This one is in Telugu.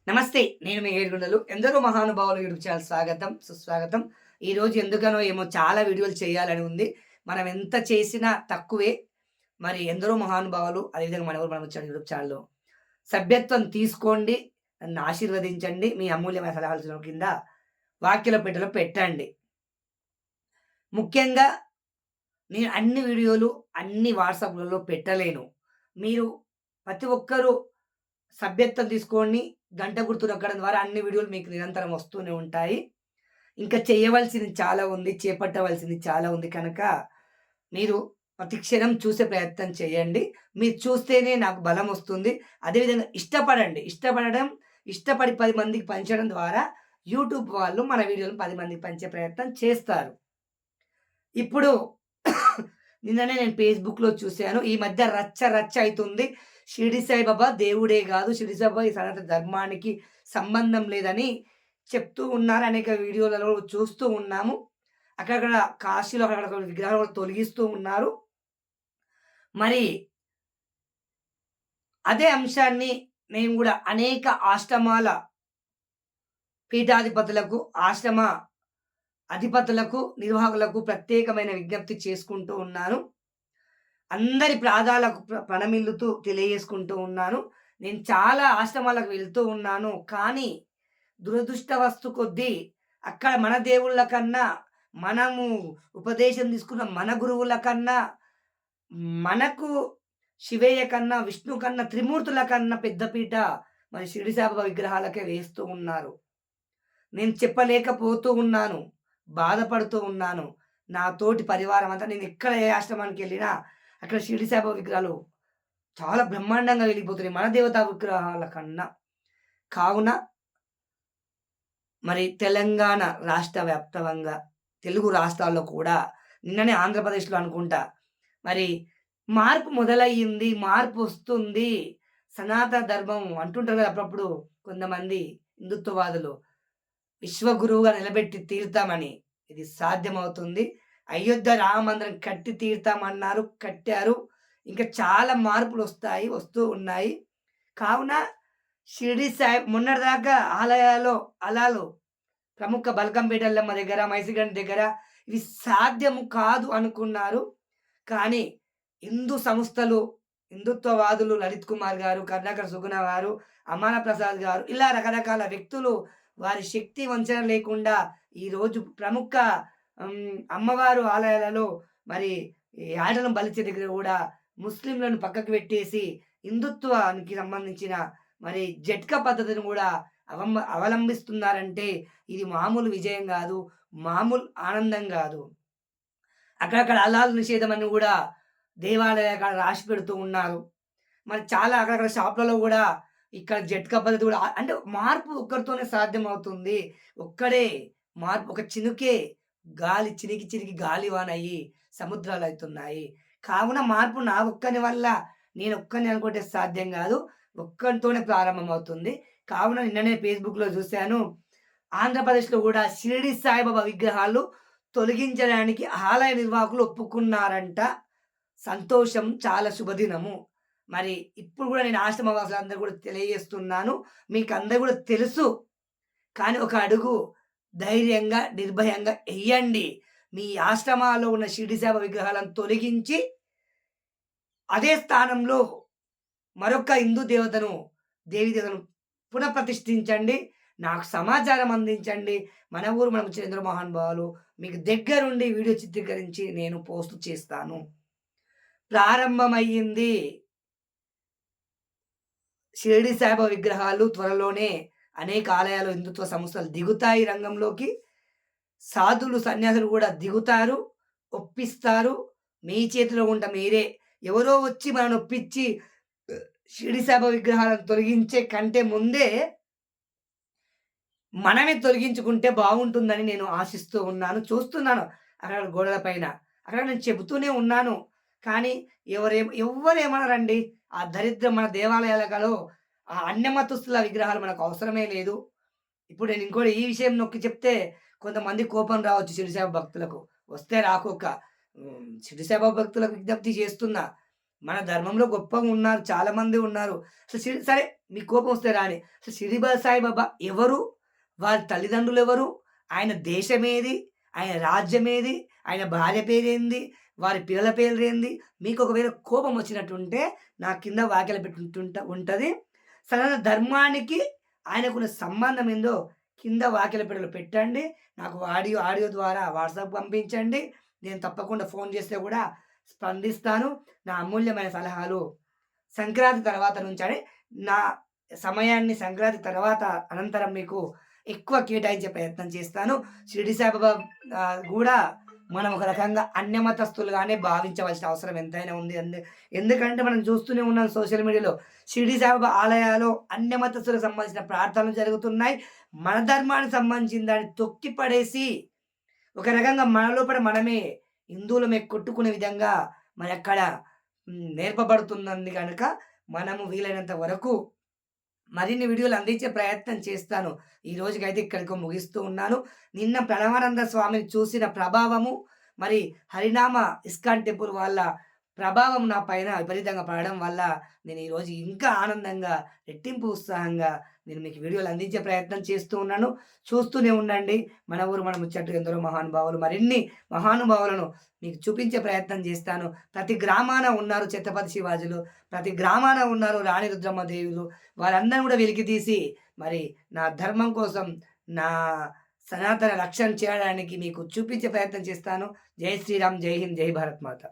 నమస్తే. నేను మీ ఏడుగుండలు. ఎందరో మహానుభావులు యూట్యూబ్ ఛానల్ స్వాగతం, సుస్వాగతం. ఈరోజు ఎందుకనో ఏమో చాలా వీడియోలు చేయాలని ఉంది. మనం ఎంత చేసినా తక్కువే. మరి ఎందరో మహానుభావులు అదేవిధంగా మనం వచ్చాడు యూట్యూబ్ ఛానల్‌లో. సభ్యత్వం తీసుకోండి. నన్ను ఆశీర్వదించండి. మీ అమూల్యమైన సలహాలు కింద వాక్యాల పెట్టెలో పెట్టండి. ముఖ్యంగా నేను అన్ని వీడియోలు అన్ని వాట్సాప్‌లలో పెట్టలేను. మీరు ప్రతి ఒక్కరు సభ్యత్వం తీసుకోండి. గంట గుర్తు నొక్కడం ద్వారా అన్ని వీడియోలు మీకు నిరంతరం వస్తూనే ఉంటాయి. ఇంకా చేయవలసింది చాలా ఉంది. చేపట్టవలసింది చాలా ఉంది కనుక మీరు ప్రతి క్షణం చూసే ప్రయత్నం చేయండి. మీరు చూస్తేనే నాకు బలమొస్తుంది. అదేవిధంగా ఇష్టపడండి. ఇష్టపడి 10 మందికి పంచడం ద్వారా యూట్యూబ్ వాళ్ళు మన వీడియోలను 10 మందికి పంచే ప్రయత్నం చేస్తారు. ఇప్పుడు నిన్ననే నేను ఫేస్‌బుక్‌లో చూసాను. ఈ మధ్య రచ్చ రచ్చ అయితుంది. షిరిడి సాయిబాబా దేవుడే గాదు. షిరిడి సాయిబాబా ఈ సనాతన ధర్మానికి సంబంధం లేదని చెప్తూ ఉన్నారు. అనేక వీడియోలలో చూస్తూ ఉన్నాము. అక్కడక్కడ కాశీలో అక్కడక్కడ విగ్రహాలు కూడా తొలగిస్తూ ఉన్నారు. మరి అదే అంశాన్ని నేను గూడా అనేక ఆశ్రమాల పీఠాధిపతులకు, ఆశ్రమ అధిపతులకు, నిర్వాహకులకు ప్రత్యేకమైన విజ్ఞప్తి చేసుకుంటూ ఉన్నాను. అందరి పాదాలకు ప్రణమిల్లుతూ తెలియజేసుకుంటూ ఉన్నాను. నేను చాలా ఆశ్రమాలకు వెళ్తూ ఉన్నాను. కానీ దురదృష్టవస్తు కొద్దీ అక్కడ మన దేవుళ్ళ కన్నా, మనము ఉపదేశం తీసుకున్న మన గురువుల కన్నా, మనకు శివయ్య కన్నా, విష్ణు కన్నా, త్రిమూర్తుల కన్నా పెద్ద పీట మరి షిరిడి సాయిబాబా విగ్రహాలకే వేస్తూ ఉన్నారు. నేను చెప్పలేకపోతూ ఉన్నాను. బాధపడుతూ ఉన్నాను. నా తోటి పరివారం అంతా నేను ఎక్కడ ఏ ఆశ్రమానికెళ్ళినా అక్కడ షిరిడి సాయిబాబా విగ్రహాలు చాలా బ్రహ్మాండంగా వెలిగిపోతున్నాయి. మన దేవతా విగ్రహాల కన్నా. కావున మరి తెలంగాణ రాష్ట్ర వ్యాప్తంగా తెలుగు రాష్ట్రాల్లో కూడా నిన్ననే ఆంధ్రప్రదేశ్‌లో అనుకుంటా. మరి మార్పు మొదలయ్యింది. మార్పొస్తుంది. సనాతన ధర్మం అంటుంటారు కదా! అప్పుడప్పుడు కొంతమంది హిందుత్వవాదులు. విశ్వగురువుగా నిలబెట్టి తీరుతామని. ఇది సాధ్యమవుతుంది. అయోధ్య రామ మందిరం కట్టి తీరుతామన్నారు. కట్టారు. ఇంకా చాలా మార్పులొస్తాయి. వస్తూ ఉన్నాయి. కావున షిరిడి సాయి మొన్నటిదాకా ఆలయాలు ప్రముఖ బల్కంపేట ఎల్లమ్మ దగ్గర, మైసిగంజ్ దగ్గర ఇవి సాధ్యము కాదు అనుకున్నారు. కానీ హిందూ సంస్థలు, హిందుత్వవాదులు లలిత్ కుమార్ గారు, కరుణాకర్ సుగుణ గారు, అమాన ప్రసాద్ గారు ఇలా రకరకాల వ్యక్తులు వారి శక్తి వంచన లేకుండా ఈరోజు ప్రముఖ అమ్మవారు ఆలయాలలో మరి ఈ ఆడలను బలిచ్చే దగ్గర గూడా ముస్లింలను పక్కకు పెట్టేసి హిందుత్వానికి సంబంధించిన మరి జట్కా పద్ధతిని గూడా అవలంబిస్తున్నారంటే ఇది మామూలు విజయం గాదు. మామూలు ఆనందం గాదు. అక్కడక్కడ హలాల్ నిషేధం అని గూడా దేవాలయాల కాడ రాసి పెడుతూ ఉన్నారు. మరి చాలా అక్కడక్కడ షాపులలో గూడా ఇక్కడ జట్కా పద్ధతి గూడా అంటే మార్పు ఒక్కరితోనే సాధ్యమవుతుంది. ఒక్కడే మార్పు ఒక చినుకే గాలి చినికి చినికి గాలివానయ్యి సముద్రాలయితున్నాయి. కావున మార్పు నా ఒక్కని వల్ల నేనొక్కడిని అనుకుంటే సాధ్యం గాదు. ఒక్కనితోనే ప్రారంభమవుతుంది. కావున నిన్ననే ఫేస్‌బుక్‌లో జూసాను. ఆంధ్రప్రదేశ్‌లో గూడా షిరిడి సాయిబాబా విగ్రహాలు తొలగించడానికి ఆలయ నిర్వాహకులు ఒప్పుకున్నారంట. సంతోషం. చాలా శుభదినము. మరి ఇప్పుడు గూడా నేను ఆశ్రమ వాసులందరూ గూడా తెలియజేస్తున్నాను. మీకందరూ గూడా తెలుసు. కానీ ఒక అడుగు ధైర్యంగా, నిర్భయంగా ఎయ్యండి. మీ ఆశ్రమాల్లో ఉన్న షిరిడి సాయిబాబా విగ్రహాలను తొలగించి, అదే స్థానంలో మరొక హిందూ దేవతను, దేవీ దేవతను పునఃప్రతిష్ఠించండి. నాకు సమాచారం అందించండి. మన ఊరు మనకు చెందిన మహానుభావులు మీకు దగ్గరుండి వీడియో చిత్రీకరించి నేను పోస్ట్ చేస్తాను. ప్రారంభమయ్యింది. షిరిడి సాయిబాబా విగ్రహాలు త్వరలోనే అనేక ఆలయాలు, హిందుత్వ సంస్థలు దిగుతాయి రంగంలోకి. సాధులు, సన్యాసులు గూడా దిగుతారు. ఒప్పిస్తారు. మీ చేతిలో ఉంట మీరే. ఎవరో వచ్చి మనల్ని ఒప్పించి షిరిడి సాయిబాబా విగ్రహాలను తొలగించే కంటే ముందే మనమే తొలగించుకుంటే బావుంటుందని నేను ఆశిస్తూ ఉన్నాను. చూస్తున్నాను అక్కడ గోడల పైన. అక్కడ నేను చెబుతూనే ఉన్నాను. కానీ ఎవ్వరేమనరండి. ఆ దరిద్రం మన దేవాలయాలలో ఆ అన్యమతస్తుల విగ్రహాలు మనకు అవసరమే లేదు. ఇప్పుడు నేను ఇంకోటి ఈ విషయం నొక్కి చెప్తే కొంతమంది కోపం రావచ్చు షిరిడి సాయిబాబా భక్తులకు. వస్తే రాకోక. షిరిడి సాయిబాబా భక్తులకు విజ్ఞప్తి చేస్తున్నా. మన ధర్మంలో గొప్పగా ఉన్నారు. చాలామంది ఉన్నారు. అసలు సరే మీకు కోపం వస్తే రాని. అసలు షిరిడి సాయిబాబా ఎవరు? వారి తల్లిదండ్రులెవరు? ఆయన దేశమేది? ఆయన రాజ్యమేది? ఆయన భార్య పేరేంది? వారి పిల్లల పేర్లేంది? మీకు ఒకవేళ కోపం వచ్చినట్టుంటే నా కింద వ్యాఖ్యలు ఉంటది. సనాతన ధర్మానికి ఆయనకున్న సంబంధం ఏందో కింద వ్యాఖ్యల పెట్టెలో పెట్టండి. నాకు ఆడియో ద్వారా వాట్సాప్ పంపించండి. నేను తప్పకుండా ఫోన్ చేస్తే కూడా స్పందిస్తాను. నా అమూల్యమైన సలహాలు సంక్రాంతి తర్వాత నుంచని నా సమయాన్ని సంక్రాంతి తర్వాత అనంతరం మీకు ఎక్కువ కేటాయించే ప్రయత్నం చేస్తాను. షిరిడి సాయిబాబా గూడా మనం ఒక రకంగా అన్యమతస్తులుగానే భావించవలసిన అవసరం ఎంతైనా ఉంది. ఎందుకంటే మనం చూస్తూనే ఉన్నాం సోషల్ మీడియాలో షిరిడి సాయిబాబా ఆలయాలో అన్యమతస్తులకు సంబంధించిన ప్రార్థనలు జరుగుతున్నాయి. మన ధర్మానికి సంబంధించిన దాన్ని తొక్కి పడేసి ఒక రకంగా మన లోపల మనమే హిందువులమే కొట్టుకునే విధంగా మనక్కడ నేర్పబడుతున్నది గనక మనము వీలైనంత వరకు మరిన్ని వీడియోలు అందించే ప్రయత్నం చేస్తాను. ఈ రోజుకైతే ఇక్కడికి ముగిస్తూ ఉన్నాను. నిన్న ప్రణవానంద స్వామిని చూసిన ప్రభావము, మరి హరినామ ఇస్కాన్ టెంపుల్ వాళ్ళ ప్రభావం నా పైన విపరీతంగా పడడం వల్ల నేను ఈరోజు ఇంకా ఆనందంగా, రెట్టింపు ఉత్సాహంగా నేను మీకు వీడియోలు అందించే ప్రయత్నం చేస్తూ ఉన్నాను. చూస్తూనే ఉండండి. మన ఊరు మన ముచ్చట్లు ఎందరో మహానుభావులు, మరిన్ని మహానుభావులను మీకు చూపించే ప్రయత్నం చేస్తాను. ప్రతి గ్రామాన ఉన్నారు ఛత్రపతి శివాజీలు, ప్రతి గ్రామాన ఉన్నారు రాణి రుద్రమ్మదేవులు. వారందరిని కూడా వెలికితీసి మరి నా ధర్మం కోసం, నా సనాతన రక్షణ చేయడానికి మీకు చూపించే ప్రయత్నం చేస్తాను. జై శ్రీరామ్, జై హింద్, జై భారత్ మాత.